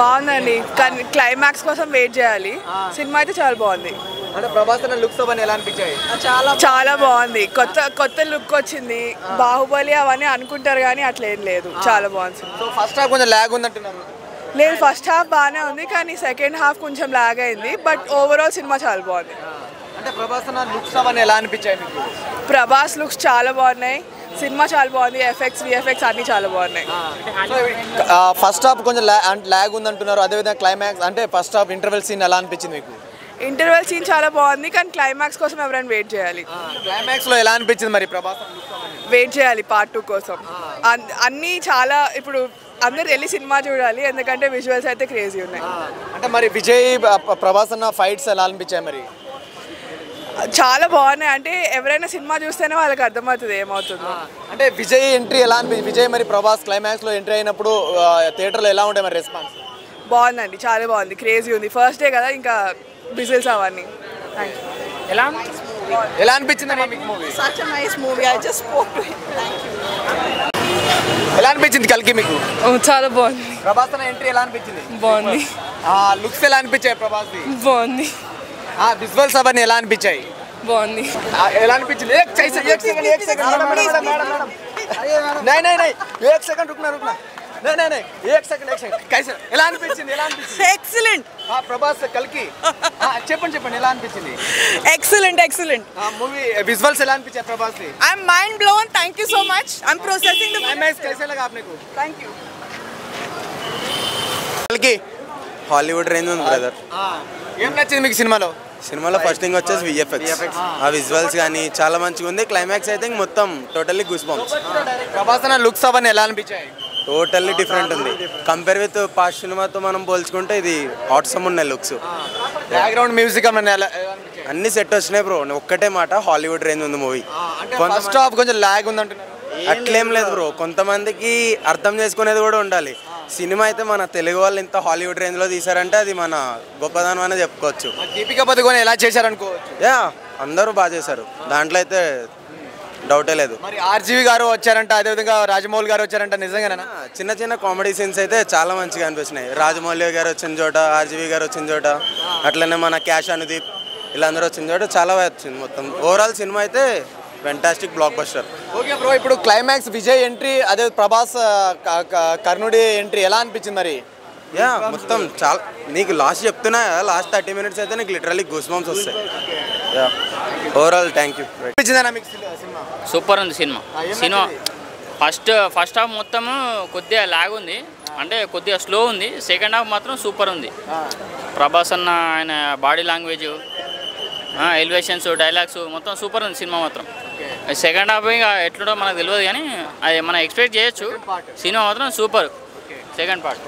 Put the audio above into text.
బాగుందండి కానీ క్లైమాక్స్ కోసం వెయిట్ చేయాలి. సినిమా అయితే చాలా బాగుంది. అంటే ప్రభాస్ అన్న లుక్స్ అవన్నీ ఎలా అనిపించాయి? చాలా బాగుంది. కొత్త లుక్ వచ్చింది. బాహుబలి అవన్నీ అనుకుంటారు కానీ అట్లా ఏం లేదు. చాలా బాగుంది. సో ఫస్ట్ హాఫ్ కొంచెం లాగ్ ఉందంటున్నారు. లేదు, ఫస్ట్ హాఫ్ బాగానే ఉంది కానీ సెకండ్ హాఫ్ కొంచెం లాగ్ అయింది. బట్ ఓవరాల్ సినిమా చాలా బాగుంది. అంటే ప్రభాస్ అన్న లుక్స్ అవన్నీ ఎలా అనిపించాయి మీకు? ప్రభాస్ లుక్స్ చాలా బాగున్నాయి. సినిమా చాలా బాగుంది. విఎఫ్ఎక్స్ అన్నీ చాలా బాగున్నాయి. ఫస్ట్ హాఫ్ కొంచెం లాగ్ ఉందంటున్నారు. అదేవిధంగా క్లైమాక్స్ అంటే ఫస్ట్ హాఫ్ ఇంటర్వెల్ సీన్ ఎలా అనిపించింది మీకు? ఇంటర్వెల్ సీన్ చాలా బాగుంది కానీ క్లైమాక్స్ కోసం ఎవరైనా వెయిట్ చేయాలి. క్లైమాక్స్ లో ఎలా అనిపించింది మరి ప్రభాస్? వెయిట్ చేయాలి పార్ట్ 2 కోసం. అన్నీ చాలా ఇప్పుడు అందరు వెళ్ళి సినిమా చూడాలి ఎందుకంటే విజువల్స్ అయితే క్రేజీ ఉన్నాయి. అంటే మరి విజయ్ ప్రభాస్ అన్న ఫైట్స్ ఎలా అనిపించాయి మరి? చాలా బాగున్నాయి. అంటే ఎవరైనా సినిమా చూస్తేనే వాళ్ళకి అర్థమవుతుంది ఏమవుతుందో. అంటే విజయ్ ఎంట్రీ ఎలా అనిపించింది? విజయ్ మరి ప్రభాస్ క్లైమాక్స్ లో ఎంట్రీ అయినప్పుడు థియేటర్లో ఎలా ఉంటాయి మరి రెస్పాన్స్? బాగుందండి, చాలా బాగుంది. క్రేజీ ఉంది. ఫస్ట్ డే కదా ఇంకా విజిల్స్ అవన్నీ. ఎలా అనిపించింది movie? Such a nice movie. I just spoke to him. Thank you. ఎలా అనిపించింది కల్కి మీకు? చాలా బాగుంది. ప్రభాస్ అన్న ఎంట్రీ ఎలా అనిపించింది? బాగుంది. లుక్స్ ఎలా అనిపించాయి ప్రభాస్ ది? బాగుంది. విజువల్స్ అవన్నీ ఎలా అనిపించాయి? బాగుంది. ఎలా అనిపించింది? एक सेकंड रुकना नहीं एक सेकंड कैसे ఎలా అనిపించింది? ఎక్సలెంట్. ప్రభాస్ కల్కి చెప్పండి ఎలా అనిపించింది? ఎక్సలెంట్. మూవీ విజువల్స్ ఎలా అనిపించాయి Prabhas the? I am mind blown. Thank you so much. I'm processing the climax कैसे लगा आपने को? Thank you. కల్కి హాలీవుడ్ రేంజ్ ఉంది బ్రదర్. ఏం నచ్చింది మీకు సినిమాలో? సినిమాలో ఫస్ట్ థింగ్ వచ్చేసి విఎఫ్ఎక్స్. ఆ విజువల్స్ కానీ చాలా మంచిగా ఉంది. క్లైమాక్స్ అయితే మొత్తం టోటల్లీ గూస్ బంప్స్. ప్రభాస్ అన్న లుక్స్ అవన్నీ ఎలా అనిపించాయి? టోటల్లీ డిఫరెంట్ ఉంది. కంపేర్ విత్ పాస్ట్ సినిమాతో మనం పోల్చుకుంటే ఇది ఆట్సమ్ ఉన్నాయి లుక్స్. బ్యాక్గ్రౌండ్ మ్యూజిక్ అన్ని సెట్ వచ్చినాయి బ్రో. ఒక్కటే మాట, హాలీవుడ్ రేంజ్ ఉంది మూవీ. ఫస్ట్ హాఫ్ కొంచెం లాగ్ ఉందంటున్నారు. అట్లేం లేదు బ్రో, కొంతమందికి అర్థం చేసుకునేది కూడా ఉండాలి. సినిమా అయితే మన తెలుగు వాళ్ళు ఇంత హాలీవుడ్ రేంజ్లో తీసారంటే అది మన గొప్పదనం అనేది చెప్పుకోవచ్చు. దీపికా పదుకొని ఎలా చేశారనుకోవచ్చు. యా, అందరూ బాగా చేశారు, దాంట్లో అయితే డౌటే లేదు. మరి ఆర్జీవి గారు వచ్చారంట, అదేవిధంగా రాజమౌళి గారు వచ్చారంట, నిజంగానా? చిన్న చిన్న కామెడీ సీన్స్ అయితే చాలా మంచిగా అనిపిస్తున్నాయి. రాజమౌళి గారు వచ్చిన చోట, ఆర్జీవి గారు వచ్చిన చోట, అట్లనే మన క్యాష్ అనుదీప్ వీళ్ళందరూ వచ్చిన చోట చాలా బాగా వచ్చింది. మొత్తం ఓవరాల్ సినిమా అయితే fantastic block buster. Okay bro, ఇప్పుడు క్లైమాక్స్ విజయ్ ఎంట్రీ, అదే ప్రభాస్ కర్ణుడి ఎంట్రీ ఎలా అనిపించింది మరి? యా, మొత్తం చాలా నీకు లాస్ట్ చెప్తున్నా, లాస్ట్ 30 minutes అయితే నీకు లిటరల్లీ గూస్ బంప్స్ వస్తాయి. Yeah, overall thank you. Super ఉంది సినిమా. ఫస్ట్ హాఫ్ మొత్తము కొద్దిగా లాగ్ ఉంది, అంటే కొద్దిగా స్లో ఉంది. సెకండ్ హాఫ్ మాత్రం సూపర్ ఉంది. ప్రభాస్ అన్న ఆయన బాడీ లాంగ్వేజ్, ఎలివేషన్స్, డైలాగ్స్ మొత్తం సూపర్ ఉంది సినిమా మాత్రం. సెకండ్ హాఫ్ ఇంకా ఎట్లుంటో మనకు తెలియదు కానీ అది మనం ఎక్స్పెక్ట్ చేయొచ్చు. సినిమా మాత్రం సూపర్. Second part